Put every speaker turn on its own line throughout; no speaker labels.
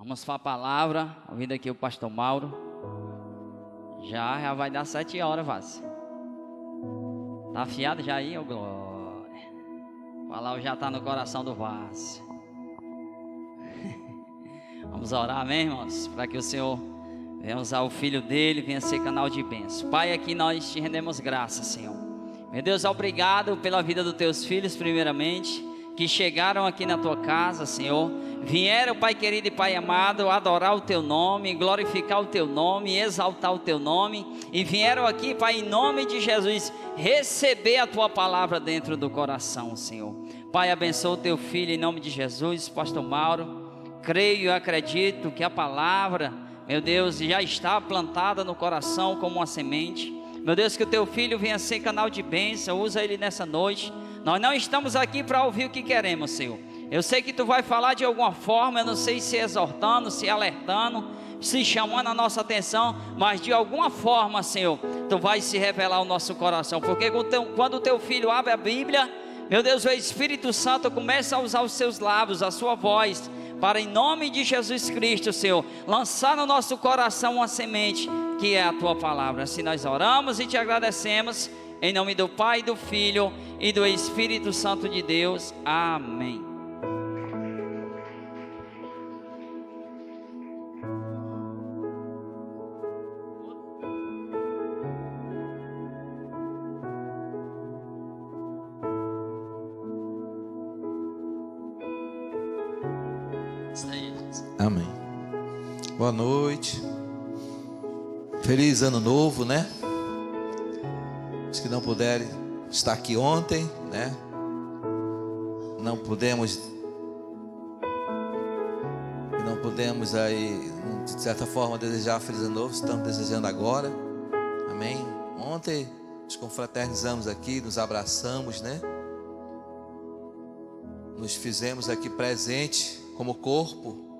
Vamos para a palavra, ouvindo aqui o pastor Mauro. Já vai dar 7 horas, Vaz. Tá afiado já aí, ô glória. A palavra já está no coração do Vaz. Vamos orar, amém, irmãos? Para que o Senhor venha usar o filho dele, venha ser canal de bênção. Pai, aqui nós te rendemos graças, Senhor. Meu Deus, obrigado pela vida dos teus filhos, primeiramente, que chegaram aqui na tua casa, Senhor. Vieram, Pai querido e Pai amado, adorar o teu nome, glorificar o teu nome, exaltar o teu nome. E vieram aqui, Pai, em nome de Jesus, receber a tua palavra dentro do coração, Senhor. Pai, abençoa o teu filho em nome de Jesus, pastor Mauro. Creio e acredito que a palavra, meu Deus, já está plantada no coração como uma semente. Meu Deus, que o teu filho venha ser canal de bênção, usa ele nessa noite. Nós não estamos aqui para ouvir o que queremos, Senhor. Eu sei que tu vai falar de alguma forma, eu não sei se exortando, se alertando, se chamando a nossa atenção, mas de alguma forma, Senhor, tu vai se revelar ao nosso coração. Porque quando o teu filho abre a Bíblia, meu Deus, o Espírito Santo começa a usar os seus lábios, a sua voz, para em nome de Jesus Cristo, Senhor, lançar no nosso coração uma semente, que é a tua palavra. Assim nós oramos e te agradecemos, em nome do Pai, do Filho e do Espírito Santo de Deus, amém.
Amém. Boa noite. Feliz ano novo, né? Os que não puderem estar aqui ontem, né? Não pudemos aí, de certa forma, desejar feliz ano novo. Estamos desejando agora. Amém. Ontem nos confraternizamos aqui, nos abraçamos, né? Nos fizemos aqui presente como corpo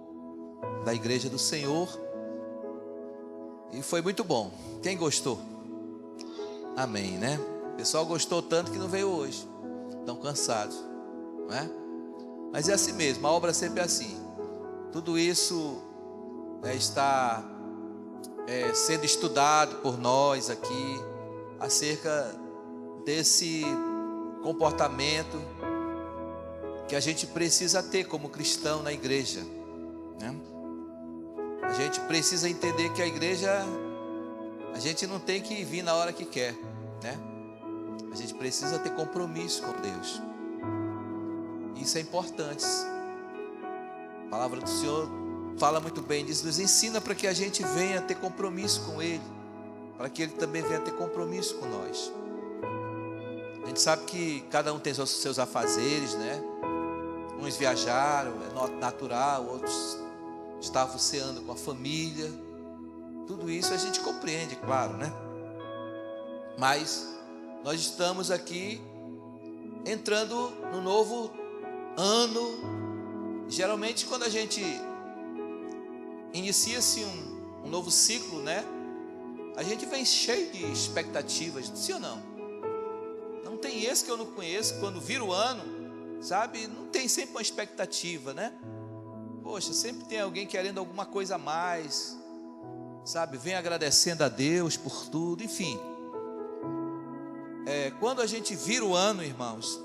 da igreja do Senhor, e foi muito bom. Quem gostou? Amém, né? O pessoal gostou tanto que não veio hoje, estão cansados, não é? Mas é assim mesmo, a obra sempre é assim. Tudo isso está sendo estudado por nós aqui, acerca desse comportamento que a gente precisa ter como cristão na igreja, né? A gente precisa entender que a igreja, a gente não tem que vir na hora que quer, né? A gente precisa ter compromisso com Deus. Isso é importante. A palavra do Senhor fala muito bem disso, nos ensina para que a gente venha ter compromisso com Ele, para que Ele também venha ter compromisso com nós. A gente sabe que cada um tem os seus afazeres, né? Uns viajaram, é natural, outros estavam ceando com a família. Tudo isso a gente compreende, claro, né? Mas nós estamos aqui entrando no novo ano. Geralmente quando a gente inicia-se um novo ciclo, né? A gente vem cheio de expectativas, sim ou não? Não tem esse que eu não conheço, quando vira o ano, sabe, não tem sempre uma expectativa, né? Poxa, sempre tem alguém querendo alguma coisa a mais, sabe? Vem agradecendo a Deus por tudo, enfim. Quando a gente vira o ano, irmãos,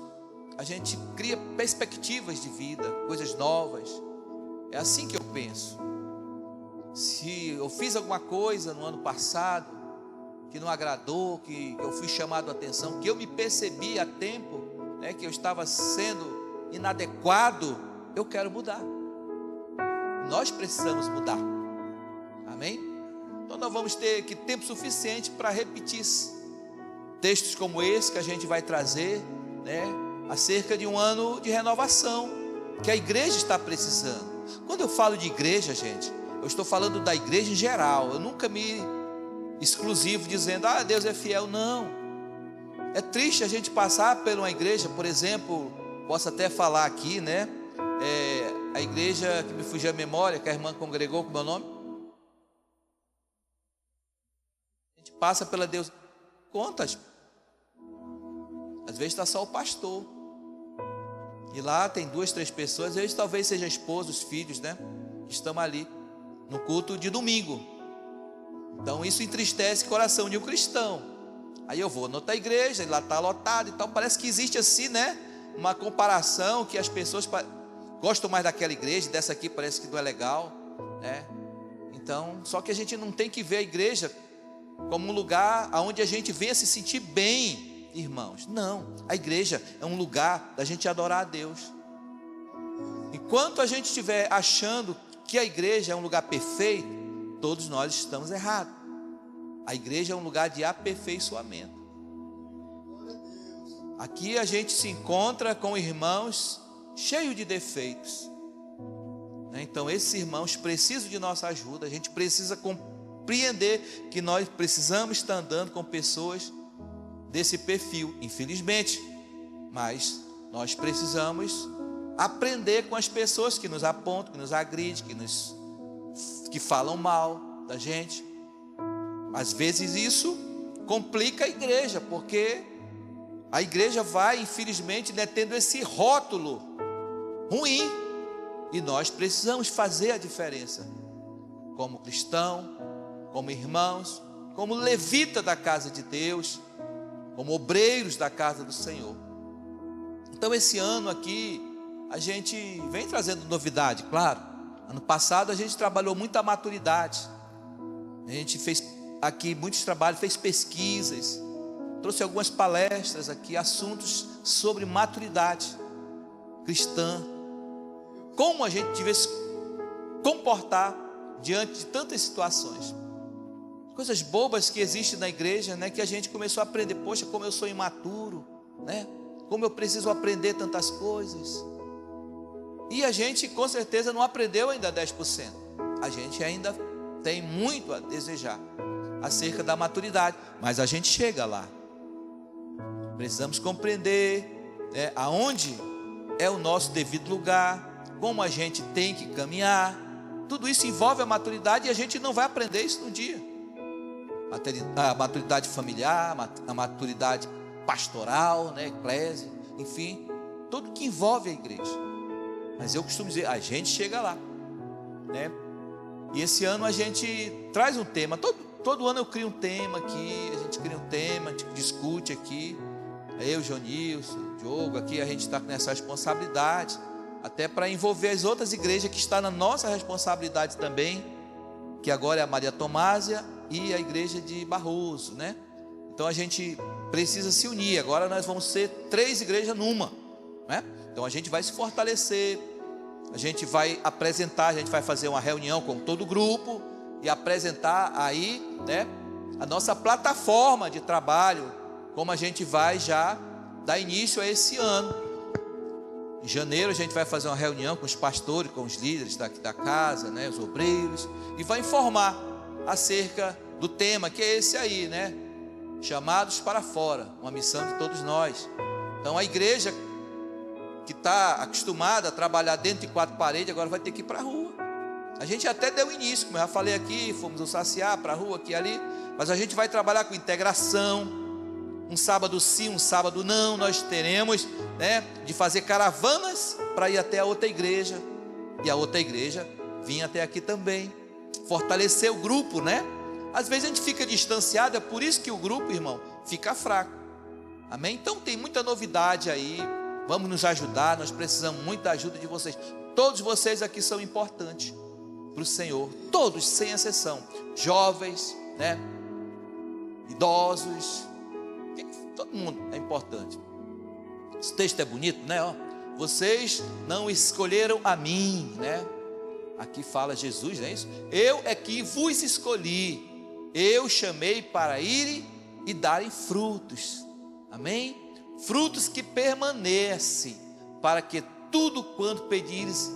a gente cria perspectivas de vida, coisas novas. É assim que eu penso. Se eu fiz alguma coisa no ano passado que não agradou, que eu fui chamado a atenção, que eu me percebi a tempo, né, que eu estava sendo inadequado, eu quero mudar. Nós precisamos mudar. Amém? Então nós vamos ter tempo suficiente para repetir textos como esse que a gente vai trazer, né, acerca de um ano de renovação que a igreja está precisando. Quando eu falo de igreja, gente, eu estou falando da igreja em geral. Eu nunca me exclusivo dizendo, Deus é fiel. Não. É triste a gente passar por uma igreja, por exemplo, posso até falar aqui, né? A igreja que me fugiu a memória, que a irmã congregou, com o meu nome. A gente passa pela Deus contas. Às vezes está só o pastor. E lá tem 2, 3 pessoas, às vezes talvez seja a esposa, os filhos, né? estamos ali no culto de domingo. Então isso entristece o coração de um cristão. Aí eu vou na outra igreja, e lá está lotado e tal. Parece que existe assim, né, uma comparação, que as pessoas gostam mais daquela igreja, dessa aqui parece que não é legal, né? Então, só que a gente não tem que ver a igreja como um lugar onde a gente venha se sentir bem, irmãos. Não, a igreja é um lugar da gente adorar a Deus. Enquanto a gente estiver achando que a igreja é um lugar perfeito, todos nós estamos errados. A igreja é um lugar de aperfeiçoamento. Aqui a gente se encontra com irmãos cheios de defeitos. Então esses irmãos precisam de nossa ajuda. A gente precisa compreender que nós precisamos estar andando com pessoas desse perfil, infelizmente. Mas nós precisamos aprender com as pessoas que nos apontam, que nos agridem, que falam mal da gente. Às vezes isso complica a igreja, porque a igreja vai, infelizmente, né, tendo esse rótulo ruim. E nós precisamos fazer a diferença, como cristão, como irmãos, como levita da casa de Deus, como obreiros da casa do Senhor. Então esse ano aqui, a gente vem trazendo novidade, claro. Ano passado a gente trabalhou muita maturidade. A gente fez aqui muitos trabalhos, fez pesquisas, trouxe algumas palestras aqui, assuntos sobre maturidade cristã. Como a gente deve se comportar diante de tantas situações. Coisas bobas que existem na igreja, né, que a gente começou a aprender. Poxa, como eu sou imaturo, né? Como eu preciso aprender tantas coisas. E a gente com certeza não aprendeu ainda 10%. A gente ainda tem muito a desejar acerca da maturidade, mas a gente chega lá. Precisamos compreender, né, aonde é o nosso devido lugar, como a gente tem que caminhar. Tudo isso envolve a maturidade e a gente não vai aprender isso no dia. A maturidade familiar, a maturidade pastoral, né, eclésia, enfim, tudo que envolve a igreja. Mas eu costumo dizer, a gente chega lá, né? E esse ano a gente traz um tema. Todo ano eu crio um tema aqui, a gente cria um tema, a gente discute aqui. Eu, Jonilson, Diogo, aqui a gente está com essa responsabilidade, até para envolver as outras igrejas que estão na nossa responsabilidade também, que agora é a Maria Tomásia e a igreja de Barroso, né? Então a gente precisa se unir. Agora nós vamos ser 3 igrejas numa, né? Então a gente vai se fortalecer, a gente vai apresentar, a gente vai fazer uma reunião com todo o grupo e apresentar aí, né, a nossa plataforma de trabalho, como a gente vai já dar início a esse ano. Em janeiro a gente vai fazer uma reunião com os pastores, com os líderes daqui da casa, né, os obreiros, e vai informar acerca do tema que é esse aí, né? Chamados para fora, uma missão de todos nós. Então a igreja que está acostumada a trabalhar dentro de 4 paredes, agora vai ter que ir para a rua. A gente até deu início, como eu já falei aqui, fomos no Saciar, para a rua, aqui e ali, mas a gente vai trabalhar com integração. Um sábado sim, um sábado não, nós teremos, né, de fazer caravanas para ir até a outra igreja, e a outra igreja vir até aqui também, fortalecer o grupo, né? Às vezes a gente fica distanciado, é por isso que o grupo, irmão, fica fraco, amém? Então tem muita novidade aí, vamos nos ajudar, nós precisamos muito da ajuda de vocês. Todos vocês aqui são importantes para o Senhor, todos, sem exceção, jovens, né, idosos, todo mundo é importante. Esse texto é bonito, né? Ó, vocês não escolheram a mim, né? Aqui fala Jesus, não é isso? Eu é que vos escolhi, eu chamei para irem e darem frutos, amém? Frutos que permanecem, para que tudo quanto pedires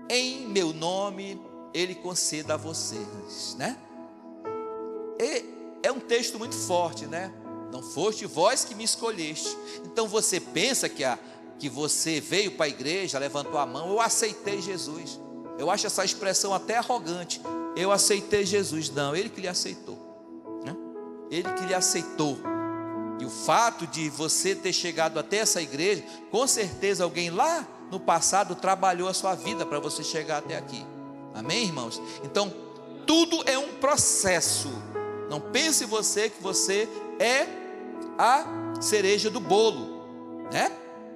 em meu nome, Ele conceda a vocês, né? E é um texto muito forte, né? Não foste vós que me escolheste. Então você pensa que você veio para a igreja, levantou a mão, eu aceitei Jesus. Eu acho essa expressão até arrogante. Eu aceitei Jesus. Não, Ele que lhe aceitou, né? Ele que lhe aceitou. E o fato de você ter chegado até essa igreja, com certeza alguém lá no passado trabalhou a sua vida para você chegar até aqui. Amém, irmãos? Então, tudo é um processo. Não pense você que você é a cereja do bolo, né?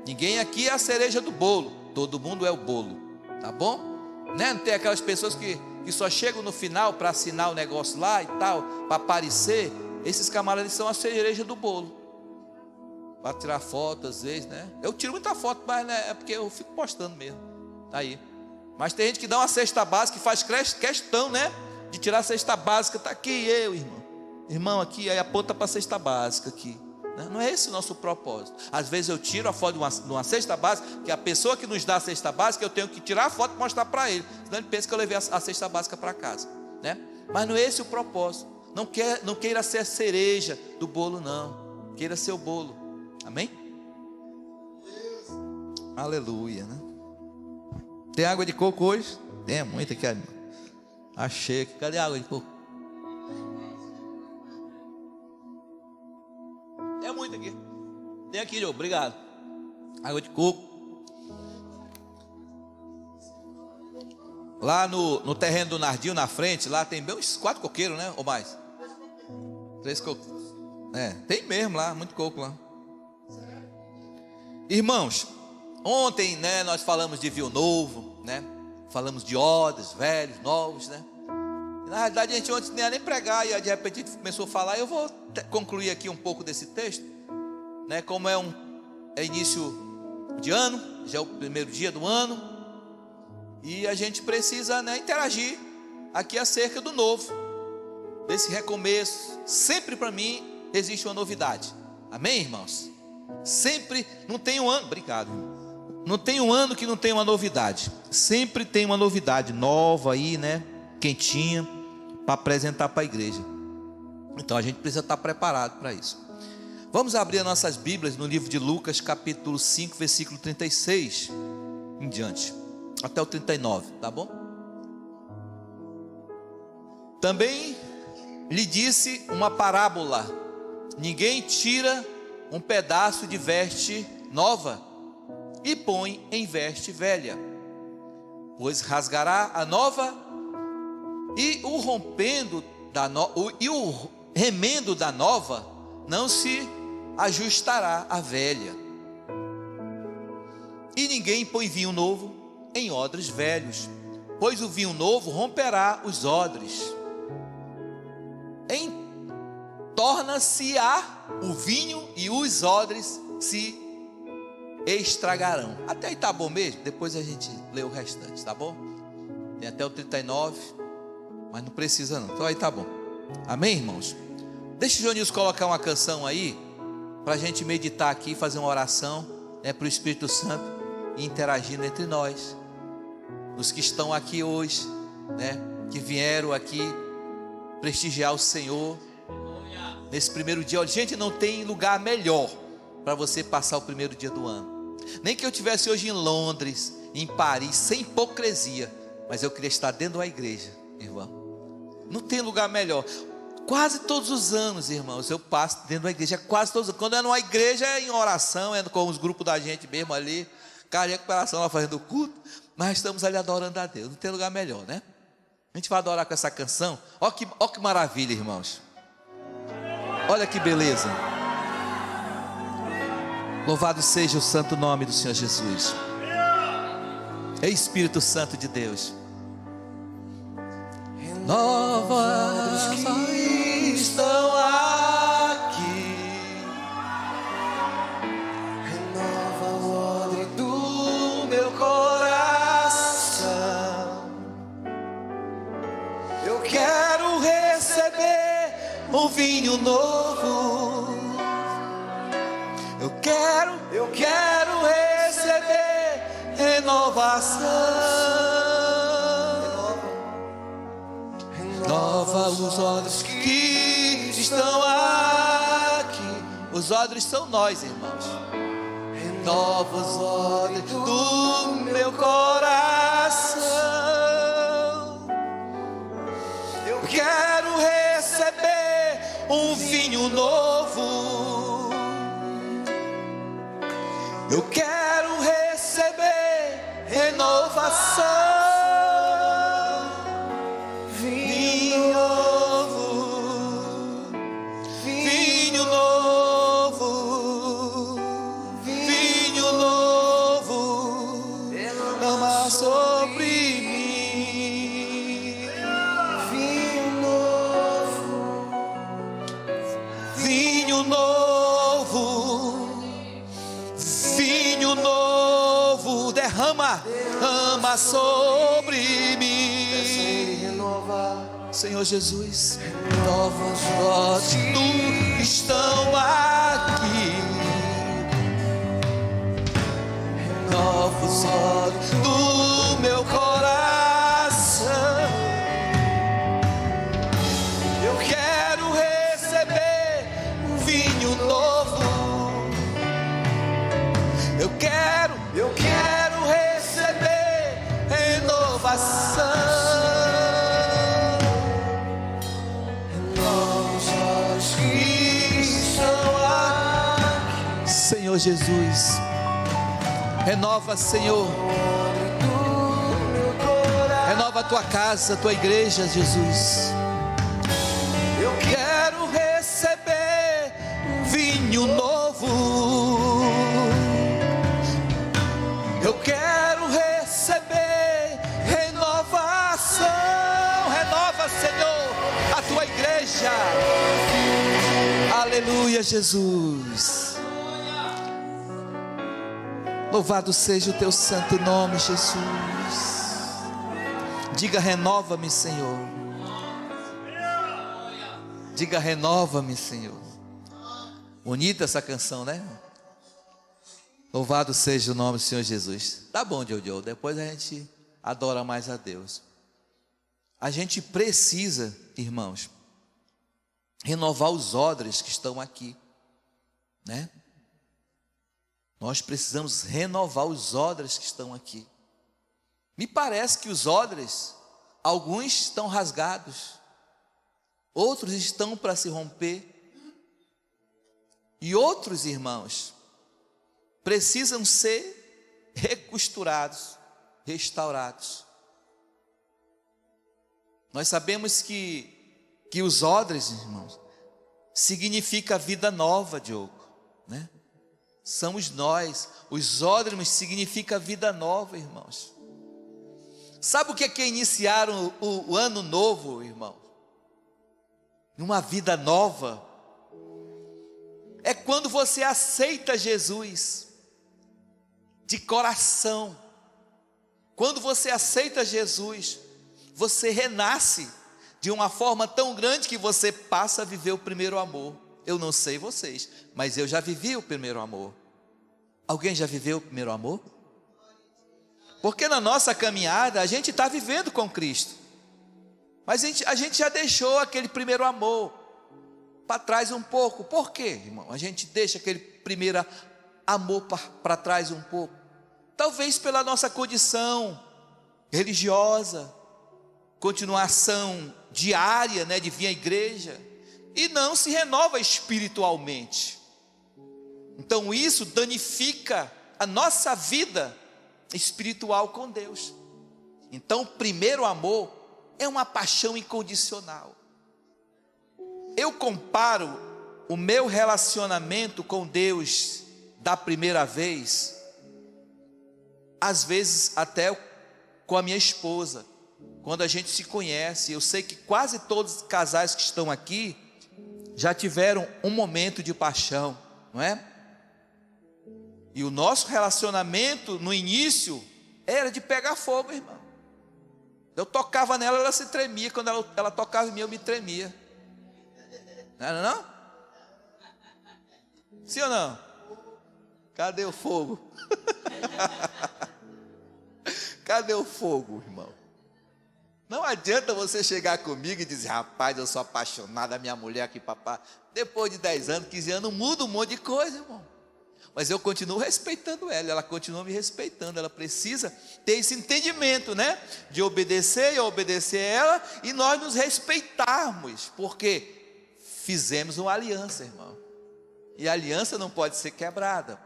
Ninguém aqui é a cereja do bolo. Todo mundo é o bolo, tá bom? Né? Não tem aquelas pessoas que só chegam no final para assinar o negócio lá e tal, para aparecer. Esses camaradas são a cereja do bolo, para tirar foto às vezes, né? Eu tiro muita foto, mas né, é porque eu fico postando mesmo. Aí. Mas tem gente que dá uma cesta básica e faz questão, né? De tirar a cesta básica. Está aqui eu, irmão. Irmão aqui, aí aponta para a cesta básica aqui. Não é esse o nosso propósito. Às vezes eu tiro a foto de uma cesta básica, que a pessoa que nos dá a cesta básica, eu tenho que tirar a foto e mostrar para ele. Senão ele pensa que eu levei a cesta básica para casa, né? Mas não é esse o propósito. Não queira ser a cereja do bolo, não. Queira ser o bolo. Amém? Aleluia, né? Tem água de coco hoje? Tem muita aqui. Achei aqui. Cadê a água de coco? Tem muita aqui. Tem aqui, João. Obrigado. Água de coco. Lá no terreno do Nardinho, na frente, lá tem bem uns 4 coqueiros, né? Ou mais? 3 cocos. É, tem mesmo lá, muito coco lá. Irmãos, ontem, né, nós falamos de vinho novo, né? Falamos de odres, velhos, novos, né? Na realidade, a gente ontem não ia nem pregar, e de repente a gente começou a falar. Eu vou concluir aqui um pouco desse texto, né? Como é início de ano, já é o primeiro dia do ano, e a gente precisa, né, interagir aqui acerca do novo, desse recomeço. Sempre para mim existe uma novidade. Amém, irmãos? Sempre, não tem um ano, obrigado, não tem um ano que não tenha uma novidade. Sempre tem uma novidade nova aí, né? Quentinha, para apresentar para a igreja. Então a gente precisa estar preparado para isso. Vamos abrir as nossas Bíblias no livro de Lucas, capítulo 5, versículo 36 em diante, até o 39, tá bom? Também lhe disse uma parábola: ninguém tira um pedaço de veste nova e põe em veste velha, pois rasgará a nova e o remendo da nova não se ajustará à velha. E ninguém põe vinho novo em odres velhos, pois o vinho novo romperá os odres, torna-se-á o vinho e os odres se estragarão. Até aí tá bom mesmo? Depois a gente lê o restante, tá bom? Tem até o 39, mas não precisa não. Então aí tá bom. Amém, irmãos? Deixa o Joninhos colocar uma canção aí, para a gente meditar aqui, fazer uma oração, né, para o Espírito Santo e interagindo entre nós. Os que estão aqui hoje, né, que vieram aqui prestigiar o Senhor nesse primeiro dia. Olha, gente, não tem lugar melhor para você passar o primeiro dia do ano. Nem que eu estivesse hoje em Londres, em Paris, sem hipocrisia, mas eu queria estar dentro da igreja, irmão. Não tem lugar melhor. Quase todos os anos, irmãos, eu passo dentro da igreja, quase todos os anos. Quando é numa igreja, é em oração, é com os grupos da gente mesmo ali, cara de recuperação lá fazendo culto, mas estamos ali adorando a Deus. Não tem lugar melhor, né? A gente vai adorar com essa canção. Ó que maravilha, irmãos. Olha que beleza. Louvado seja o santo nome do Senhor Jesus. Espírito Santo de Deus. Novas que estão aqui, renova o odre do meu coração. Eu quero receber um vinho novo. Eu quero receber renovação. Renova os odres que estão aqui. Os odres são nós, irmãos. Renova os odres do meu coração. Eu quero receber um vinho novo. Eu quero receber vinho novo, vinho novo, vinho novo, derrama sobre mim. Vinho novo, vinho novo, vinho novo, derrama sobre mim. Senhor Jesus, novos olhos estão aqui, novos olhos do meu coração. Eu quero receber um vinho novo. Eu quero receber renovação. Senhor Jesus, renova, Senhor, renova a tua casa, a tua igreja, Jesus. Eu quero receber um vinho novo. Eu quero receber renovação. Renova, Senhor, a tua igreja. Aleluia, Jesus. Louvado seja o teu santo nome, Jesus. Diga: renova-me, Senhor. Diga: renova-me, Senhor. Bonita essa canção, né? Louvado seja o nome do Senhor Jesus. Tá bom, Jojo, depois a gente adora mais a Deus. A gente precisa, irmãos, renovar os odres que estão aqui, né? Nós precisamos renovar os odres que estão aqui. Me parece que os odres, alguns estão rasgados, outros estão para se romper, e outros, irmãos, precisam ser recosturados, restaurados. Nós sabemos que os odres, irmãos, significa vida nova, Diogo, né? Somos nós. Os odres significa vida nova, irmãos. Sabe o que é iniciar o ano novo, irmão? Uma vida nova. É quando você aceita Jesus de coração. Quando você aceita Jesus, você renasce de uma forma tão grande que você passa a viver o primeiro amor. Eu não sei vocês, mas eu já vivi o primeiro amor. Alguém já viveu o primeiro amor? Porque na nossa caminhada a gente está vivendo com Cristo, mas a gente já deixou aquele primeiro amor para trás um pouco. Por quê, irmão? A gente deixa aquele primeiro amor para trás um pouco. Talvez pela nossa condição religiosa, continuação diária, né, de vir à igreja, e não se renova espiritualmente. Então isso danifica a nossa vida espiritual com Deus. Então o primeiro amor é uma paixão incondicional. Eu comparo o meu relacionamento com Deus da primeira vez, às vezes até com a minha esposa, quando a gente se conhece. Eu sei que quase todos os casais que estão aqui já tiveram um momento de paixão, não é? E o nosso relacionamento no início era de pegar fogo, irmão. Eu tocava nela, ela se tremia. Quando ela tocava em mim, eu me tremia. Não era não? Sim ou não? Cadê o fogo? Cadê o fogo, irmão? Não adianta você chegar comigo e dizer: rapaz, eu sou apaixonado, a minha mulher aqui, papai. Depois de 10 anos, 15 anos, muda um monte de coisa, irmão. Mas eu continuo respeitando ela continua me respeitando. Ela precisa ter esse entendimento, né? De obedecer, eu obedecer ela, e nós nos respeitarmos, porque fizemos uma aliança, irmão. E a aliança não pode ser quebrada.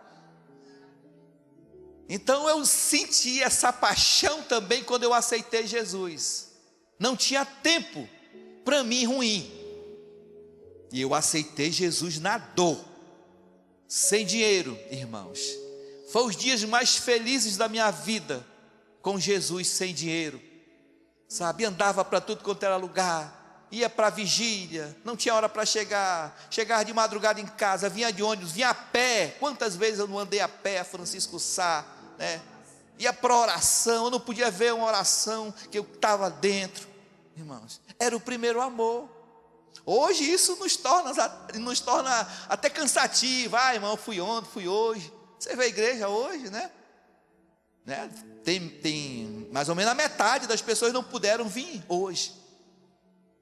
Então eu senti essa paixão também quando eu aceitei Jesus. Não tinha tempo para mim ruim. E eu aceitei Jesus na dor, sem dinheiro, irmãos. Foi os dias mais felizes da minha vida, com Jesus sem dinheiro. Sabe, andava para tudo quanto era lugar, ia para a vigília, não tinha hora para chegar, chegava de madrugada em casa, vinha de ônibus, vinha a pé. Quantas vezes eu não andei a pé, a Francisco Sá, né? Ia para oração, eu não podia ver uma oração que eu estava dentro, irmãos. Era o primeiro amor. Hoje isso nos torna até cansativo. Ah, irmão, fui ontem, fui hoje. Você vê a igreja hoje, né? Tem mais ou menos a metade das pessoas não puderam vir hoje,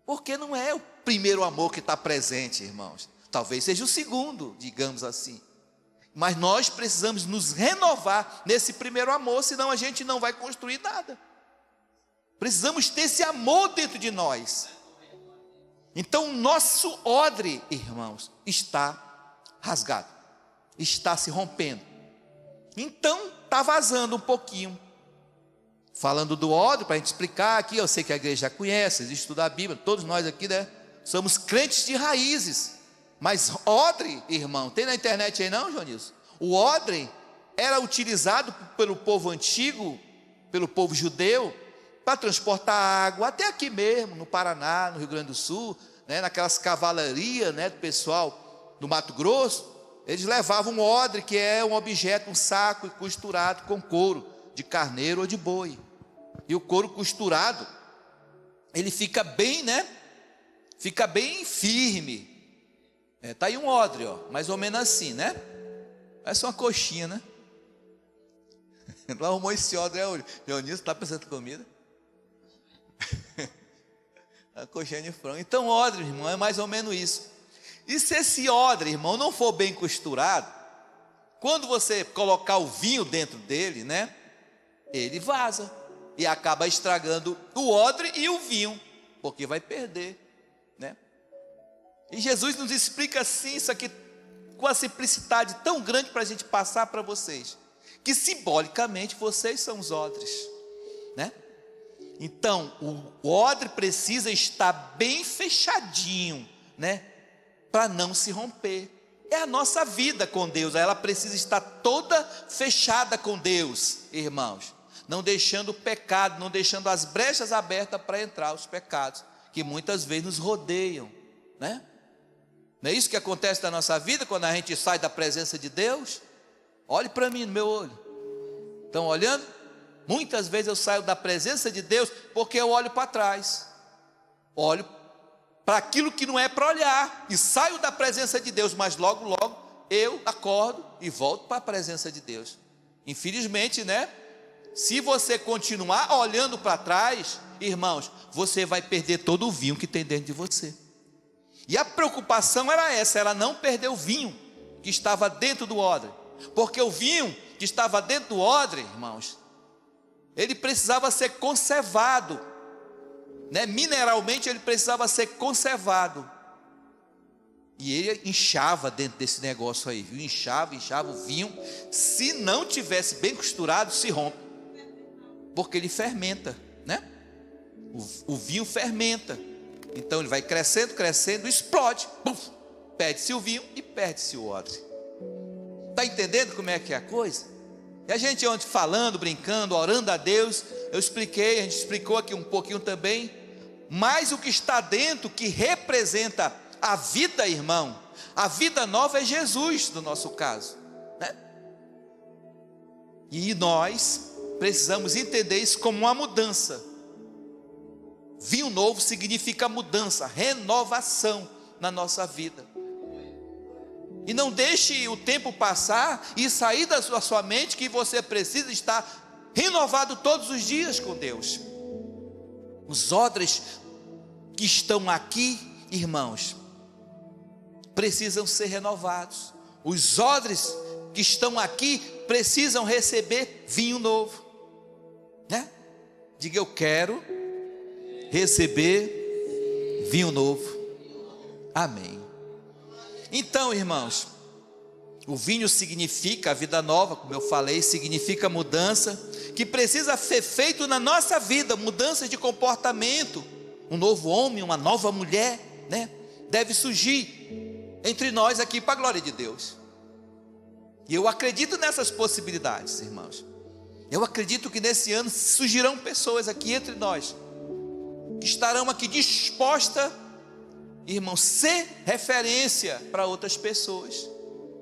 porque não é o primeiro amor que está presente, irmãos. Talvez seja o segundo, digamos assim. Mas nós precisamos nos renovar nesse primeiro amor, senão a gente não vai construir nada. Precisamos ter esse amor dentro de nós. Então o nosso odre, irmãos, está rasgado, está se rompendo. Então está vazando um pouquinho. Falando do odre, para a gente explicar aqui, eu sei que a igreja já conhece, existe estudo da Bíblia, todos nós aqui, né? Somos crentes de raízes. Mas odre, irmão, tem na internet aí não, Joanilson? O odre era utilizado pelo povo antigo, pelo povo judeu, para transportar água, até aqui mesmo, no Paraná, no Rio Grande do Sul, né, naquelas cavalarias, né, do pessoal do Mato Grosso. Eles levavam um odre, que é um objeto, um saco costurado com couro de carneiro ou de boi. E o couro costurado, ele fica bem, né? Fica bem firme. Tá aí um odre, ó, mais ou menos assim, né? Parece uma coxinha, né? Não arrumou esse odre, o Dionísio está pensando em comida. A coxinha de frango. Então, odre, irmão, é mais ou menos isso. E se esse odre, irmão, não for bem costurado, quando você colocar o vinho dentro dele, né? Ele vaza e acaba estragando o odre e o vinho, porque vai perder, né? E Jesus nos explica assim, isso aqui com a simplicidade tão grande para a gente passar para vocês, que simbolicamente vocês são os odres, né? Então o odre precisa estar bem fechadinho, né? Para não se romper. É a nossa vida com Deus, ela precisa estar toda fechada com Deus, irmãos, não deixando o pecado, não deixando as brechas abertas para entrar os pecados, que muitas vezes nos rodeiam, né? Não é isso que acontece na nossa vida, quando a gente sai da presença de Deus? Olhe para mim no meu olho. Estão olhando? Muitas vezes eu saio da presença de Deus, porque eu olho para trás, olho para aquilo que não é para olhar, e saio da presença de Deus, mas logo, logo, eu acordo e volto para a presença de Deus. Infelizmente, né? Se você continuar olhando para trás, irmãos, você vai perder todo o vinho que tem dentro de você. E a preocupação era essa, era não perder o vinho que estava dentro do odre, porque o vinho que estava dentro do odre, irmãos, ele precisava ser conservado, né? Mineralmente ele precisava ser conservado, e ele inchava dentro desse negócio aí, viu? Inchava o vinho. Se não tivesse bem costurado, se rompe, porque ele fermenta, né? O vinho fermenta. Então ele vai crescendo, explode, puf, perde-se o vinho e perde-se o odre. Está entendendo como é que é a coisa? E a gente ontem falando, brincando, orando a Deus, a gente explicou aqui um pouquinho também, mas o que está dentro, que representa a vida, irmão, a vida nova é Jesus, no nosso caso, né? E nós precisamos entender isso como uma mudança. Vinho novo significa mudança, renovação na nossa vida. E não deixe o tempo passar e sair da sua mente que você precisa estar renovado todos os dias com Deus. Os odres que estão aqui, irmãos, precisam ser renovados. Os odres que estão aqui precisam receber vinho novo, né? Diga: eu quero receber vinho novo. Amém. Então, irmãos, O vinho significa a vida nova, como eu falei, significa mudança, que precisa ser feito na nossa vida, mudanças de comportamento. Um novo homem, uma nova mulher, né? Deve surgir entre nós aqui para a glória de Deus. E eu acredito nessas possibilidades, irmãos. Eu acredito que nesse ano surgirão pessoas aqui entre nós, que estarão aqui dispostas, irmãos, ser referência para outras pessoas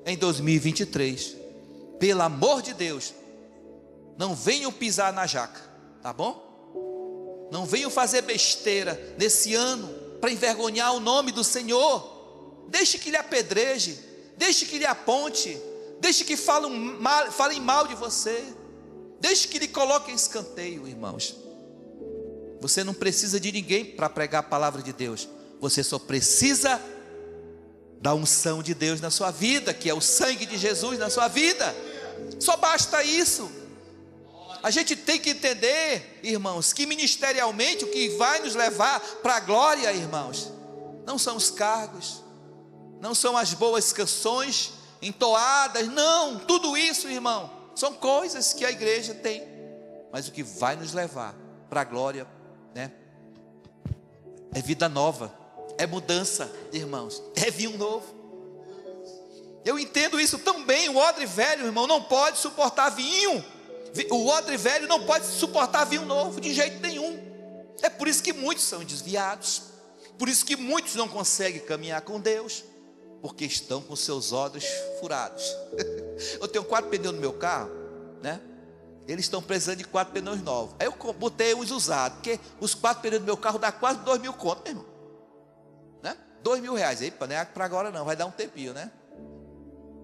em 2023. Pelo amor de Deus, não venham pisar na jaca, tá bom? Não venham fazer besteira nesse ano para envergonhar o nome do Senhor. Deixe que lhe apedreje, deixe que lhe aponte, deixe que falem mal de você, deixe que lhe coloquem em escanteio, irmãos. Você não precisa de ninguém para pregar a palavra de Deus. Você só precisa da unção de Deus na sua vida, que é o sangue de Jesus na sua vida. Só basta isso. A gente tem que entender, irmãos, que ministerialmente o que vai nos levar para a glória, irmãos, não são os cargos, não são as boas canções entoadas, não, tudo isso, irmão, são coisas que a igreja tem, mas o que vai nos levar para a glória, né, é vida nova, é mudança, irmãos, é vinho novo. Eu entendo isso tão bem. O odre velho, irmão, não pode suportar vinho. O odre velho não pode suportar vinho novo de jeito nenhum. É por isso que muitos são desviados, por isso que muitos não conseguem caminhar com Deus, porque estão com seus odres furados. Eu tenho 4 pneus no meu carro, né? Eles estão precisando de 4 pneus novos. Aí eu botei uns usados, porque os 4 pneus do meu carro dá quase 2.000 conto, meu irmão, né? 2.000 reais. Aí, não é para agora não, vai dar um tempinho, né?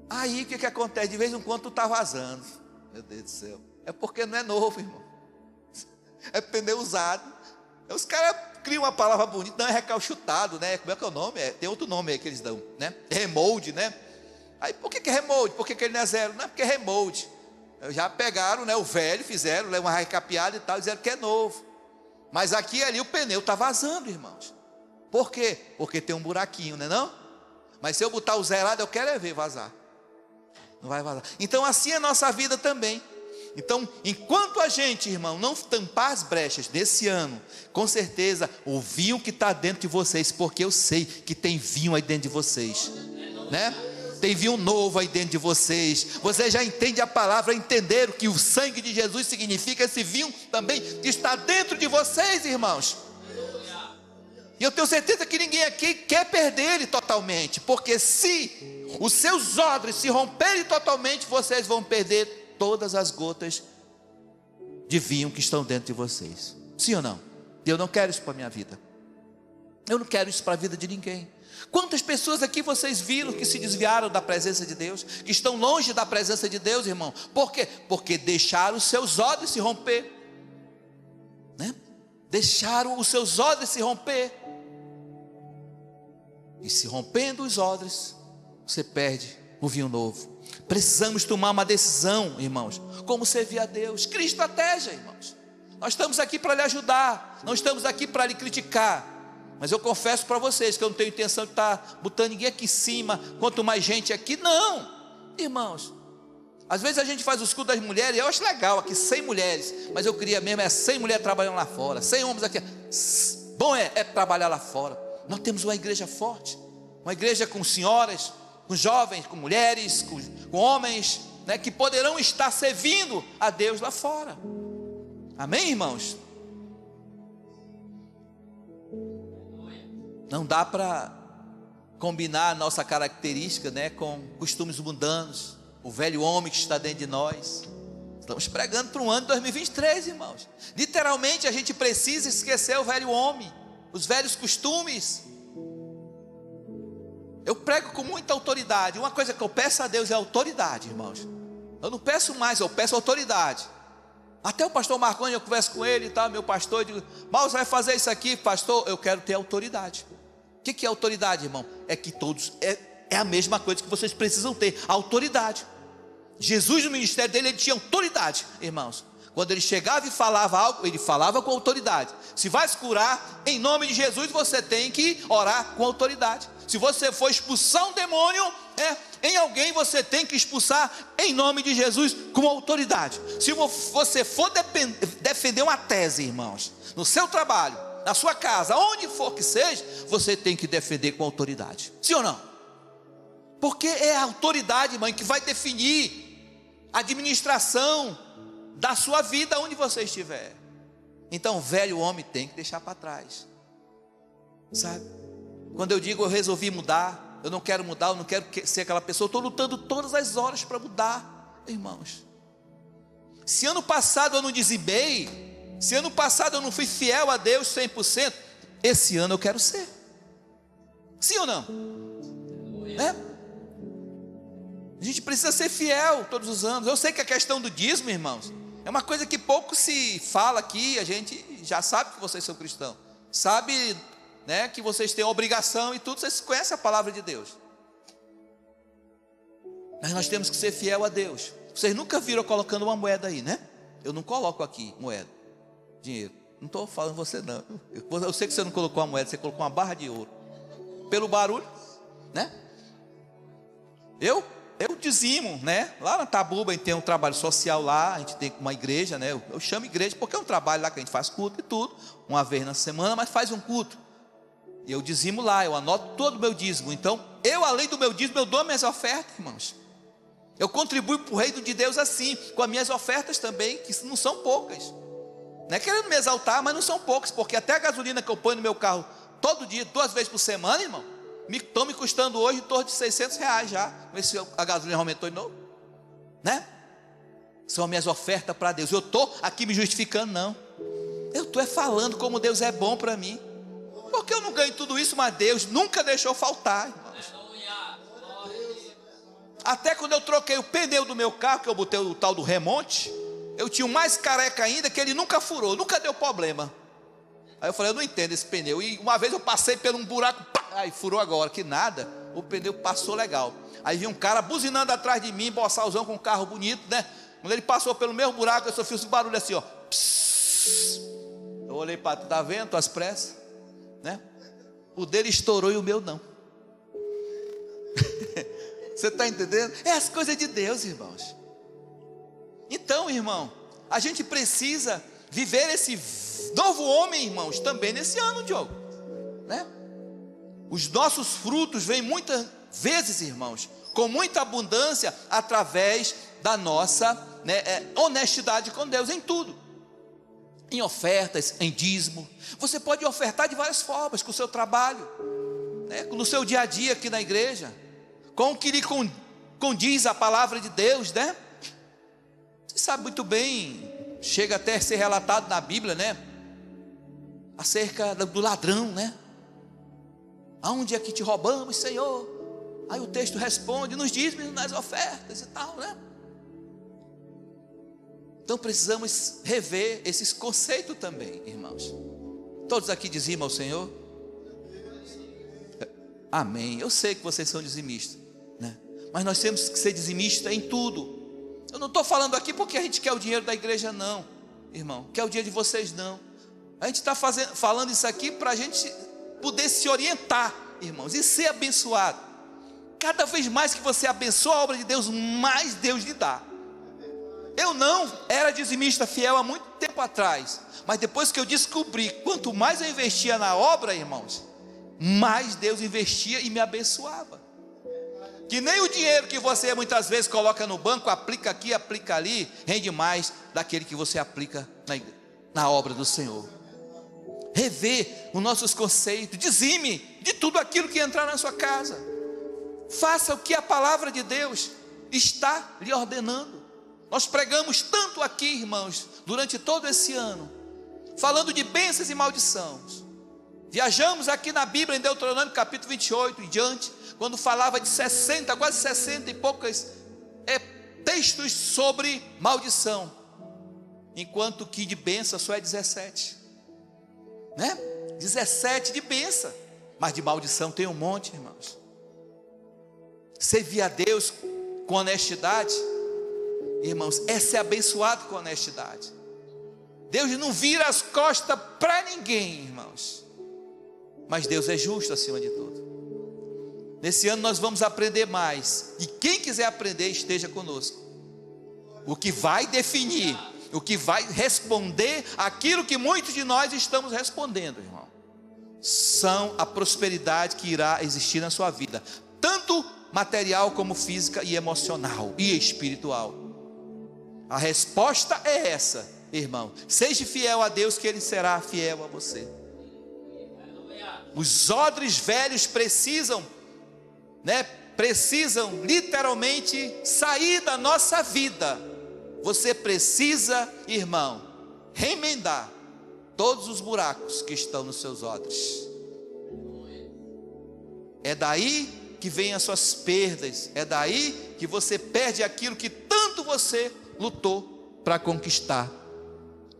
Aí o que acontece? De vez em quando tu está vazando. Meu Deus do céu. É porque não é novo, irmão. É pneu usado. Os caras criam uma palavra bonita, não é recalchutado, né? Como é que é o nome? Tem outro nome aí que eles dão, né? Remold, né? Aí por que é remold? Por que ele não é zero? Não é porque é remold. Já pegaram, né, o velho, fizeram uma recapeada e tal, disseram que é novo. Mas aqui e ali o pneu está vazando, irmãos. Por quê? Porque tem um buraquinho, né não? Mas se eu botar o zerado, eu quero é ver vazar. Não vai vazar. Então assim é a nossa vida também. Então, enquanto a gente, irmão, não tampar as brechas desse ano, com certeza, o vinho que está dentro de vocês, porque eu sei que tem vinho aí dentro de vocês, né? Tem vinho novo aí dentro de vocês. Você já entende a palavra, entenderam que o sangue de Jesus significa esse vinho também que está dentro de vocês, irmãos. E eu tenho certeza que ninguém aqui quer perder ele totalmente, porque se os seus odres se romperem totalmente, vocês vão perder todas as gotas de vinho que estão dentro de vocês. Sim ou não? Eu não quero isso para a minha vida. Eu não quero isso para a vida de ninguém. Quantas pessoas aqui vocês viram que se desviaram da presença de Deus, que estão longe da presença de Deus, irmão? Por quê? Porque deixaram os seus odres se romper, né? Deixaram os seus odres se romper. E se rompendo os odres, você perde o vinho novo. Precisamos tomar uma decisão, irmãos, como servir a Deus. Crie estratégia, irmãos. Nós estamos aqui para lhe ajudar, não estamos aqui para lhe criticar. Mas eu confesso para vocês que eu não tenho intenção de estar botando ninguém aqui em cima, quanto mais gente aqui, não, irmãos. Às vezes a gente faz os cultos das mulheres, eu acho legal aqui 100 mulheres, mas eu queria mesmo 100 mulheres trabalhando lá fora, 100 homens aqui. Bom é trabalhar lá fora. Nós temos uma igreja forte, uma igreja com senhoras, com jovens, com mulheres, com homens, né, que poderão estar servindo a Deus lá fora. Amém, irmãos? Não dá para combinar a nossa característica, né, com costumes mundanos, o velho homem que está dentro de nós. Estamos pregando para um ano de 2023, irmãos. Literalmente a gente precisa esquecer o velho homem, os velhos costumes. Eu prego com muita autoridade. Uma coisa que eu peço a Deus é autoridade, irmãos. Eu não peço mais, eu peço autoridade. Até o pastor Marconi, eu converso com ele e tal, meu pastor, eu digo: mas você vai fazer isso aqui, pastor? Eu quero ter autoridade. O que é autoridade, irmão? É que todos, é a mesma coisa que vocês precisam ter, autoridade. Jesus no ministério dele, ele tinha autoridade, irmãos. Quando ele chegava e falava algo, ele falava com autoridade. Se vai se curar, em nome de Jesus, você tem que orar com autoridade. Se você for expulsar um demônio, em alguém, você tem que expulsar em nome de Jesus com autoridade. Se você for defender uma tese, irmãos, no seu trabalho, na sua casa, onde for que seja, você tem que defender com autoridade. Sim ou não? Porque é a autoridade, mãe, que vai definir a administração da sua vida onde você estiver. Então, o velho homem tem que deixar para trás. Sabe? Quando eu digo eu resolvi mudar, eu não quero mudar, eu não quero ser aquela pessoa, eu estou lutando todas as horas para mudar, irmãos. Se ano passado eu não dizimei, se ano passado eu não fui fiel a Deus 100%, esse ano eu quero ser. Sim ou não? Né? A gente precisa ser fiel todos os anos. Eu sei que a questão do dízimo, irmãos, é uma coisa que pouco se fala aqui. A gente já sabe que vocês são cristãos, sabe, né, que vocês têm obrigação e tudo, vocês conhecem a palavra de Deus. Mas nós temos que ser fiel a Deus. Vocês nunca viram eu colocando uma moeda aí, né? Eu não coloco aqui moeda, dinheiro. Não estou falando você não. Eu sei que você não colocou uma moeda, você colocou uma barra de ouro. Pelo barulho, né? Eu dizimo, né? Lá na Tabuba a gente tem um trabalho social lá, a gente tem uma igreja, né? Eu chamo igreja porque é um trabalho lá que a gente faz culto e tudo, uma vez na semana, mas faz um culto. E eu dizimo lá, eu anoto todo o meu dízimo. Então, além do meu dízimo, eu dou minhas ofertas, irmãos. Eu contribuo para o reino de Deus assim, com as minhas ofertas também, que não são poucas. Não é querendo me exaltar, mas não são poucas, porque até a gasolina que eu ponho no meu carro todo dia, 2 vezes por semana, irmão, estão me custando hoje em torno de R$600 já. Vê se a gasolina aumentou de novo, né? São minhas ofertas para Deus. Eu estou aqui me justificando, não. Eu estou falando como Deus é bom para mim. Porque eu não ganho tudo isso, mas Deus nunca deixou faltar, irmãos. Até quando eu troquei o pneu do meu carro, que eu botei o tal do remonte, eu tinha um mais careca ainda, que ele nunca furou, nunca deu problema. Aí eu falei, eu não entendo esse pneu. E uma vez eu passei por um buraco, aí furou agora, que nada, o pneu passou legal. Aí vi um cara buzinando atrás de mim, bossalzão com um carro bonito, né? Quando ele passou pelo mesmo buraco, eu só fiz um barulho assim, ó. Psss. Eu olhei para, tá vendo, tuas pressas, né? O dele estourou e o meu não. Você está entendendo? É as coisas de Deus, irmãos. Então, irmão, a gente precisa viver esse novo homem, irmãos, também nesse ano, Diogo, né? Os nossos frutos vêm muitas vezes, irmãos, com muita abundância, através da nossa, né, honestidade com Deus em tudo. Em ofertas, em dízimo. Você pode ofertar de várias formas, com o seu trabalho, né, no seu dia a dia aqui na igreja, com o que lhe condiz a palavra de Deus, né? Você sabe muito bem, chega até a ser relatado na Bíblia, né? Acerca do ladrão, né? Aonde é que te roubamos, Senhor? Aí o texto responde, nos dízimos, nas ofertas e tal, né? Então precisamos rever esses conceitos também, irmãos. Todos aqui dizimam ao Senhor? Amém. Eu sei que vocês são dizimistas, né? Mas nós temos que ser dizimistas em tudo. Eu não estou falando aqui porque a gente quer o dinheiro da igreja, não, irmão. Quer o dinheiro de vocês, não. A gente está falando isso aqui para a gente poder se orientar, irmãos, e ser abençoado. Cada vez mais que você abençoa a obra de Deus, mais Deus lhe dá. Eu não era dizimista fiel há muito tempo atrás, mas depois que eu descobri, quanto mais eu investia na obra, irmãos, mais Deus investia e me abençoava. Que nem o dinheiro que você muitas vezes coloca no banco, aplica aqui, aplica ali, rende mais daquele que você aplica na obra do Senhor. Rever os nossos conceitos, dizime de tudo aquilo que entrar na sua casa. Faça o que a palavra de Deus está lhe ordenando. Nós pregamos tanto aqui, irmãos, durante todo esse ano, falando de bênçãos e maldições. Viajamos aqui na Bíblia, em Deuteronômio capítulo 28 e diante, quando falava de 60, quase 60 e poucas textos sobre maldição, enquanto que de bênção só é 17, né? 17 de bênção, mas de maldição tem um monte, irmãos. Servir a Deus com honestidade, irmãos, é ser abençoado com honestidade. Deus não vira as costas para ninguém, irmãos, mas Deus é justo acima de tudo. Nesse ano nós vamos aprender mais. E quem quiser aprender, esteja conosco. O que vai definir, o que vai responder aquilo que muitos de nós estamos respondendo, irmão, são a prosperidade que irá existir na sua vida, tanto material como física e emocional e espiritual. A resposta é essa, irmão. Seja fiel a Deus, que Ele será fiel a você. Os odres velhos precisam literalmente sair da nossa vida. Você precisa, irmão, remendar todos os buracos que estão nos seus odres. É daí que vêm as suas perdas, é daí que você perde aquilo que tanto você lutou para conquistar.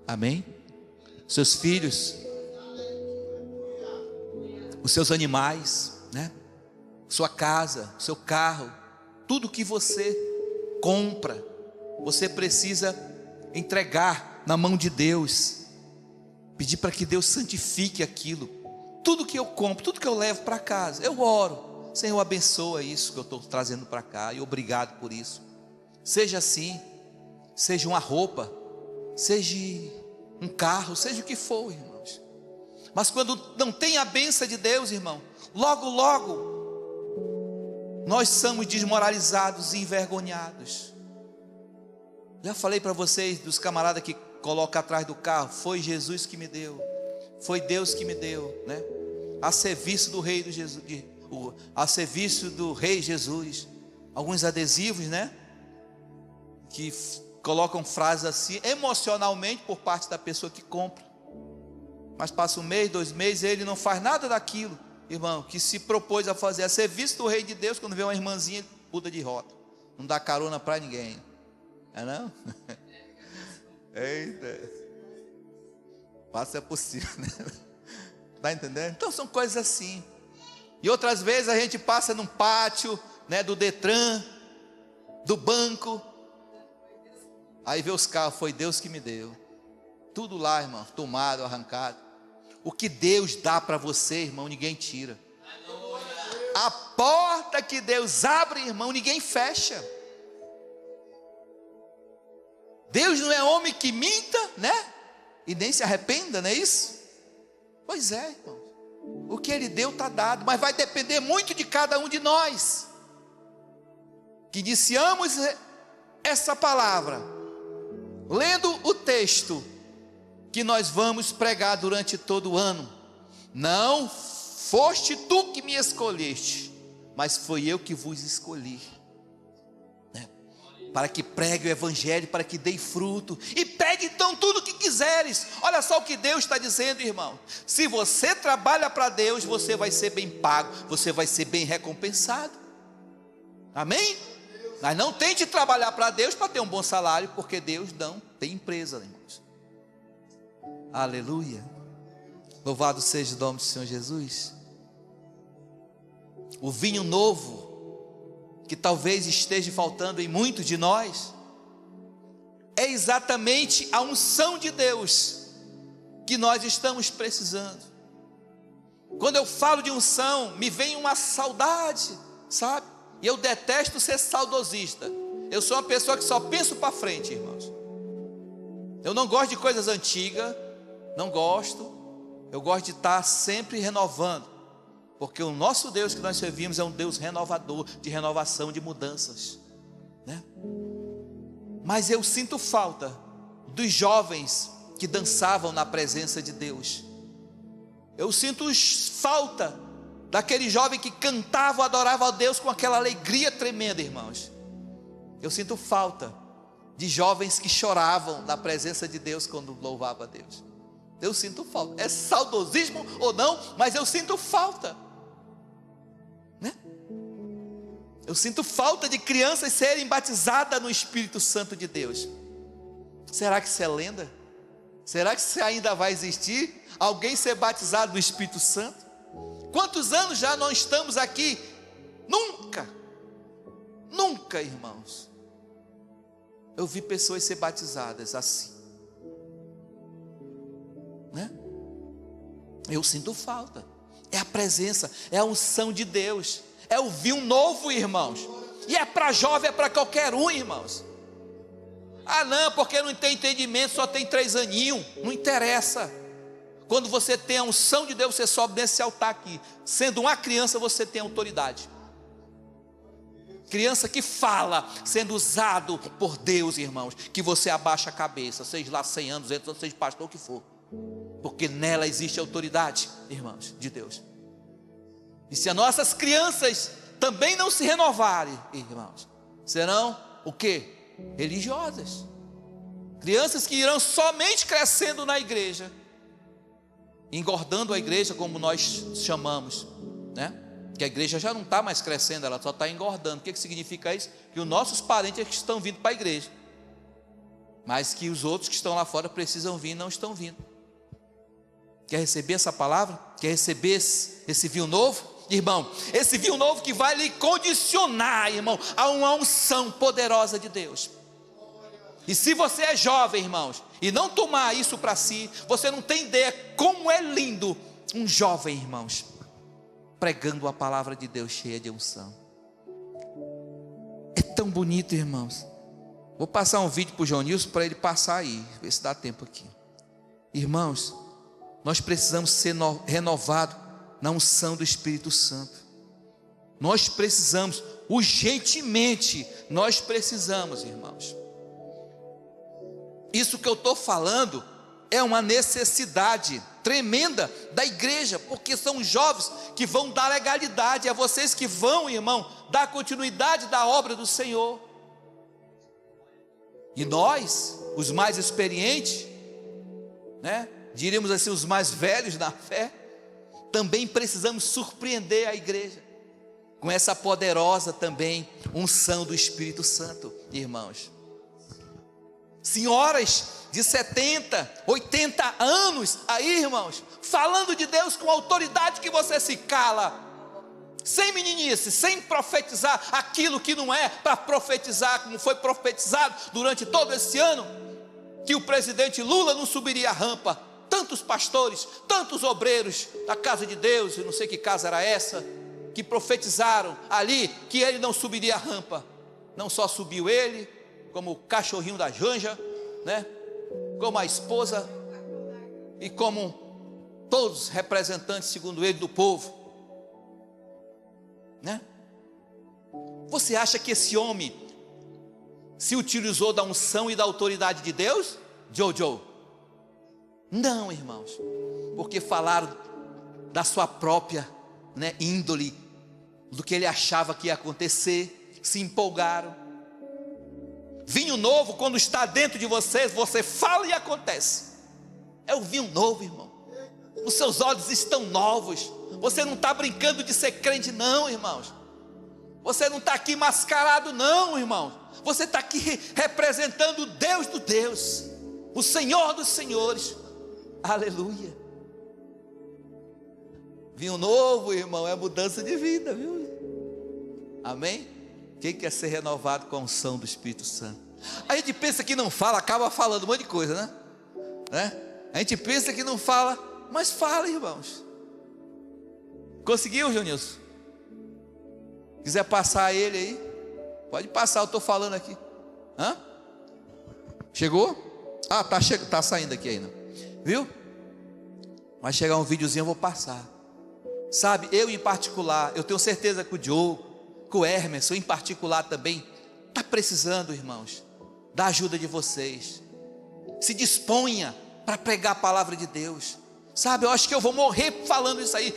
Amém? Seus filhos, os seus animais, sua casa, seu carro, tudo que você compra, você precisa entregar na mão de Deus, pedir para que Deus santifique aquilo. Tudo que eu compro, tudo que eu levo para casa, eu oro: Senhor, abençoa isso que eu estou trazendo para cá, e obrigado por isso. Seja assim, seja uma roupa, seja um carro, seja o que for, irmãos. Mas quando não tem a bênção de Deus, irmão, logo nós somos desmoralizados e envergonhados. Já falei para vocês dos camaradas que colocam atrás do carro: foi Jesus que me deu, foi Deus que me deu, a serviço do rei a serviço do rei Jesus. Alguns adesivos, que colocam frases assim, emocionalmente, por parte da pessoa que compra. Mas passa 1 mês, 2 meses, ele não faz nada daquilo, irmão, que se propôs a fazer a serviço do rei de Deus. Quando vê uma irmãzinha, ele muda de rota, não dá carona para ninguém, não? Eita, passa por cima, Está entendendo? Então são coisas assim. E outras vezes a gente passa num pátio, do Detran, do banco, aí vê os carros: foi Deus que me deu. Tudo lá, irmão, tomado, arrancado. O que Deus dá para você, irmão, ninguém tira. A porta que Deus abre, irmão, ninguém fecha. Deus não é homem que minta, e nem se arrependa, não é isso? Pois é, irmão. O que Ele deu está dado, mas vai depender muito de cada um de nós, que iniciamos essa palavra, lendo o texto que nós vamos pregar durante todo o ano. Não foste tu que me escolheste, mas foi eu que vos escolhi, para que pregue o evangelho, para que dê fruto, e pegue então tudo o que quiseres. Olha só o que Deus está dizendo, irmão: se você trabalha para Deus, você vai ser bem pago, você vai ser bem recompensado. Amém? Mas não tente trabalhar para Deus para ter um bom salário, porque Deus não tem empresa, irmãos. Aleluia. Louvado seja o nome do Senhor Jesus. O vinho novo, que talvez esteja faltando em muitos de nós, é exatamente a unção de Deus que nós estamos precisando. Quando eu falo de unção, me vem uma saudade, sabe? E eu detesto ser saudosista. Eu sou uma pessoa que só penso para frente, irmãos. Eu não gosto de coisas antigas, não gosto. Eu gosto de estar sempre renovando, porque o nosso Deus que nós servimos é um Deus renovador, de renovação, de mudanças, Mas eu sinto falta dos jovens que dançavam na presença de Deus. Eu sinto falta daquele jovem que cantava, adorava a Deus com aquela alegria tremenda, irmãos. Eu sinto falta de jovens que choravam na presença de Deus quando louvavam a Deus. Eu sinto falta. É saudosismo ou não, mas eu sinto falta, Eu sinto falta de crianças serem batizadas no Espírito Santo de Deus. Será que isso é lenda? Será que isso ainda vai existir? Alguém ser batizado no Espírito Santo? Quantos anos já nós estamos aqui? Nunca, irmãos, eu vi pessoas ser batizadas assim, Eu sinto falta. É a presença, é a unção de Deus, É o vinho novo, irmãos. E é para jovem, é para qualquer um, irmãos. Ah não, porque não tem entendimento, só tem 3 aninhos. Não interessa. Quando você tem a unção de Deus, você sobe nesse altar aqui. Sendo uma criança, você tem autoridade. Criança que fala, sendo usado por Deus, irmãos, que você abaixa a cabeça, seja lá 100 anos, 200 anos, seja pastor, o que for. Porque nela existe autoridade, irmãos, de Deus. E se as nossas crianças também não se renovarem, irmãos, serão o quê? Religiosas. Crianças que irão somente crescendo na igreja, engordando a igreja, como nós chamamos, né? Que a igreja já não está mais crescendo, ela só está engordando. O que significa isso? Que os nossos parentes é que estão vindo para a igreja, mas que os outros que estão lá fora precisam vir e não estão vindo. Quer receber essa palavra? Quer receber esse vinho novo? Irmão, esse vinho novo que vai lhe condicionar, irmão, a uma unção poderosa de Deus. E se você é jovem, irmãos, e não tomar isso para si, você não tem ideia como é lindo um jovem, irmãos, pregando a palavra de Deus cheia de unção. É tão bonito, irmãos. Vou passar um vídeo para o João Nilson para ele passar aí, ver se dá tempo aqui. Irmãos, nós precisamos ser renovados na unção do Espírito Santo. Nós precisamos, urgentemente, nós precisamos, irmãos. Isso que eu estou falando é uma necessidade tremenda da igreja, porque são os jovens que vão dar legalidade, é vocês que vão, irmão, dar continuidade da obra do Senhor. E nós, os mais experientes, né, diríamos assim, os mais velhos na fé, também precisamos surpreender a igreja com essa poderosa também unção do Espírito Santo, irmãos. Senhoras de 70, 80 anos aí, irmãos, falando de Deus com autoridade que você se cala, sem meninice, sem profetizar aquilo que não é para profetizar, como foi profetizado durante todo esse ano, que o presidente Lula não subiria a rampa. Tantos pastores, tantos obreiros da casa de Deus, eu não sei que casa era essa, que profetizaram ali que ele não subiria a rampa. Não só subiu ele, como o cachorrinho da Janja, né? Como a esposa e como todos os representantes, segundo ele, do povo, né? Você acha que esse homem se utilizou da unção e da autoridade de Deus? Jojo? Não, irmãos, porque falaram da sua própria, né, índole, do que ele achava que ia acontecer, se empolgaram. Vinho novo, quando está dentro de vocês, você fala e acontece. É o vinho novo, irmão. Os seus olhos estão novos. Você não está brincando de ser crente, não, irmãos. Você não está aqui mascarado, não, irmão. Você está aqui representando o Deus do Deus, o Senhor dos Senhores. Aleluia. Vinho novo, irmão, é mudança de vida, viu? Amém? Quem quer ser renovado com a unção do Espírito Santo? A gente pensa que não fala, acaba falando um monte de coisa, né? A gente pensa que não fala, mas fala, irmãos. Conseguiu, Jonilson? Quiser passar ele aí, pode passar, eu estou falando aqui. Hã? Chegou? Ah, tá saindo aqui ainda. Viu? Vai chegar um videozinho, eu vou passar. Sabe, eu em particular, eu tenho certeza que o Diogo, que o Hermes, em particular também, está precisando, irmãos, da ajuda de vocês. Se disponha para pregar a palavra de Deus. Sabe, eu acho que eu vou morrer falando isso aí.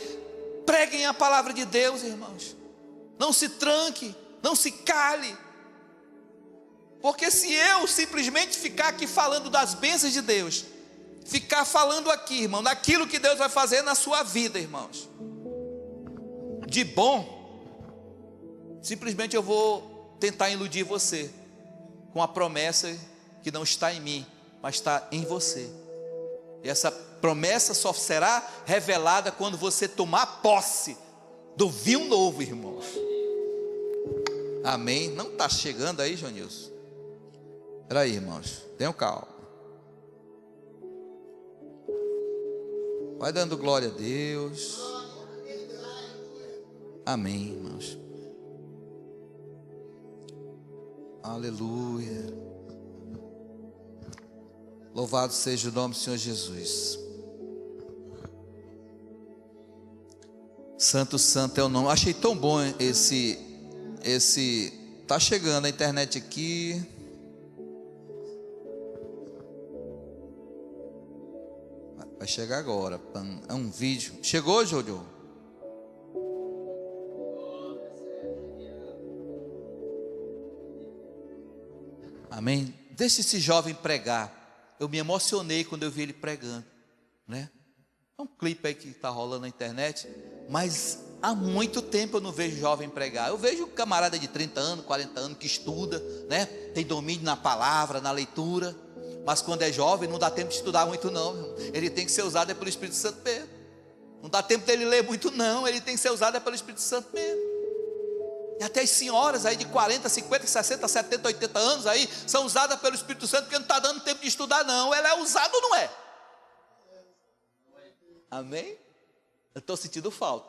Preguem a palavra de Deus, irmãos. Não se tranque, não se cale. Porque se eu simplesmente ficar aqui falando das bênçãos de Deus, ficar falando aqui, irmão, daquilo que Deus vai fazer na sua vida, irmãos, de bom, simplesmente eu vou tentar iludir você com a promessa que não está em mim, mas está em você. E essa promessa só será revelada quando você tomar posse do vinho novo, irmãos. Amém? Não está chegando aí, Jonilson? Espera aí, irmãos, tenham calma. Vai dando glória a Deus. Amém, irmãos. Aleluia. Louvado seja o nome do Senhor Jesus. Santo, santo é o nome. Achei tão bom esse. Tá chegando a internet aqui. Vai chegar agora. É um vídeo. Chegou, Júlio? Amém. Deixa esse jovem pregar. Eu me emocionei quando eu vi ele pregando, né? É um clipe aí que está rolando na internet, mas há muito tempo eu não vejo jovem pregar. Eu vejo camarada de 30 anos, 40 anos que estuda, né? Tem domínio na palavra, na leitura, mas quando é jovem não dá tempo de estudar muito não, meu irmão. Ele tem que ser usado pelo Espírito Santo mesmo. Não dá tempo dele ler muito não, ele tem que ser usado pelo Espírito Santo mesmo. E até as senhoras aí de 40, 50, 60, 70, 80 anos aí são usadas pelo Espírito Santo porque não está dando tempo de estudar não. Ela é usada ou não é? Amém? Eu estou sentindo falta.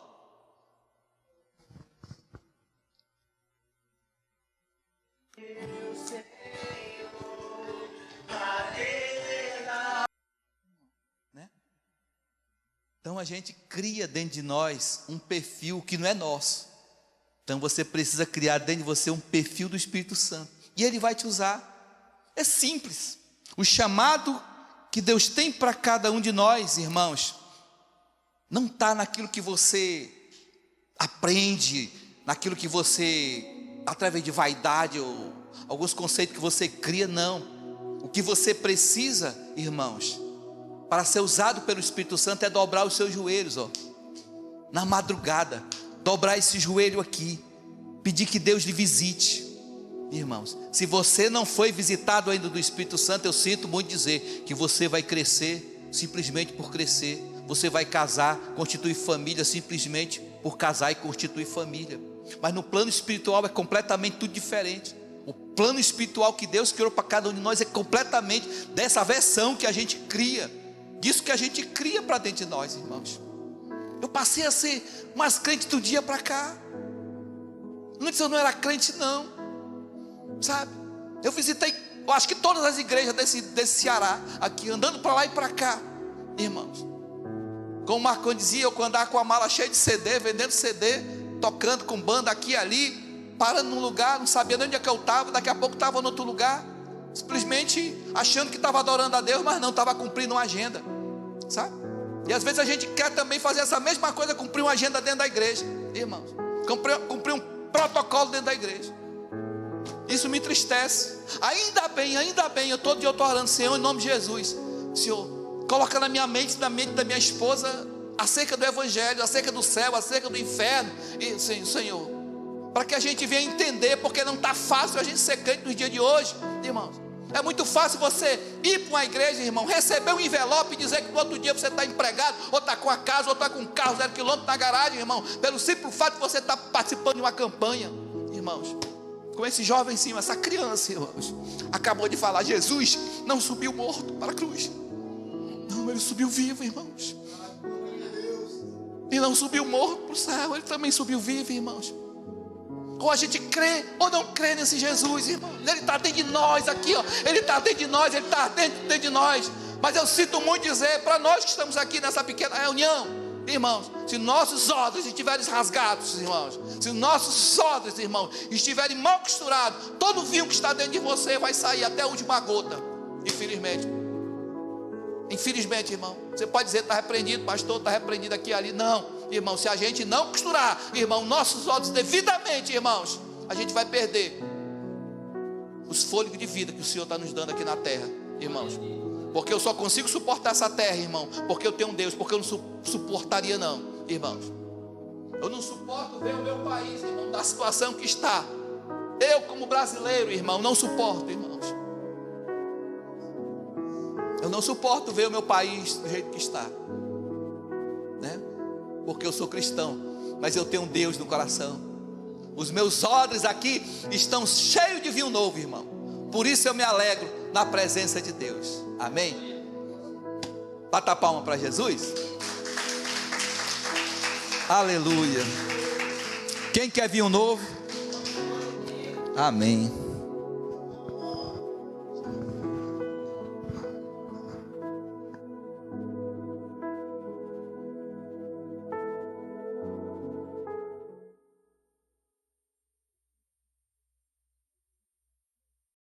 Né? Então a gente cria dentro de nós um perfil que não é nosso. Então você precisa criar dentro de você um perfil do Espírito Santo. E Ele vai te usar. É simples. O chamado que Deus tem para cada um de nós, irmãos, não está naquilo que você aprende, naquilo que você, através de vaidade ou alguns conceitos que você cria, não. O que você precisa, irmãos, para ser usado pelo Espírito Santo é dobrar os seus joelhos, na madrugada. Dobrar esse joelho aqui, pedir que Deus lhe visite. Irmãos, se você não foi visitado ainda do Espírito Santo, eu sinto muito dizer que você vai crescer simplesmente por crescer. Você vai casar, constituir família simplesmente por casar e constituir família. Mas no plano espiritual é completamente tudo diferente. O plano espiritual que Deus criou para cada um de nós é completamente dessa versão que a gente cria, disso que a gente cria para dentro de nós, irmãos. Eu passei a ser mais crente do dia para cá. Antes eu não era crente não, sabe? Eu visitei, eu acho que todas as igrejas desse Ceará, aqui, andando para lá e para cá, irmãos. Como o Marcão dizia, eu andava com a mala cheia de CD, vendendo CD, tocando com banda aqui e ali, parando num lugar, não sabia nem onde é que eu estava, daqui a pouco estava em outro lugar, simplesmente achando que estava adorando a Deus, mas não, estava cumprindo uma agenda, sabe? E às vezes a gente quer também fazer essa mesma coisa, cumprir uma agenda dentro da igreja, irmãos, cumprir um protocolo dentro da igreja. Isso me entristece. Ainda bem, todo dia eu estou orando, Senhor, em nome de Jesus, Senhor, coloca na minha mente, na mente da minha esposa, acerca do Evangelho, acerca do céu, acerca do inferno, e Senhor, para que a gente venha entender, porque não está fácil a gente ser crente nos dias de hoje, irmãos. É muito fácil você ir para uma igreja, irmão, receber um envelope e dizer que no outro dia você está empregado, ou está com a casa, ou está com um carro 0 km na garagem, irmão, pelo simples fato de você estar participando de uma campanha, irmãos. Com esse jovem sim, essa criança, irmãos, acabou de falar, Jesus não subiu morto para a cruz, não, ele subiu vivo, irmãos. E não subiu morto para o céu, ele também subiu vivo, irmãos. Ou a gente crê ou não crê nesse Jesus, irmão. Ele está dentro de nós aqui, ó. Ele está dentro de nós, ele está dentro de nós. Mas eu sinto muito dizer para nós que estamos aqui nessa pequena reunião, irmãos, se nossos odres estiverem rasgados, irmãos, se nossos odres, irmãos, estiverem mal costurados, todo o vinho que está dentro de você vai sair até a última gota. Infelizmente, irmão, você pode dizer, está repreendido, pastor, está repreendido aqui e ali. Não, irmão, se a gente não costurar, irmão, nossos olhos devidamente, irmãos, a gente vai perder os fôlegos de vida que o Senhor está nos dando aqui na terra, irmãos. Porque eu só consigo suportar essa terra, irmão, porque eu tenho um Deus, porque eu não suportaria não, irmãos. Eu não suporto ver o meu país, irmão, da situação que está. Eu como brasileiro, irmão, não suporto, irmãos. Eu não suporto ver o meu país do jeito que está, né? Porque eu sou cristão, mas eu tenho um Deus no coração. Os meus odres aqui estão cheios de vinho novo, irmão. Por isso eu me alegro na presença de Deus. Amém? Bata a palma para Jesus. Aleluia. Quem quer vinho novo? Amém.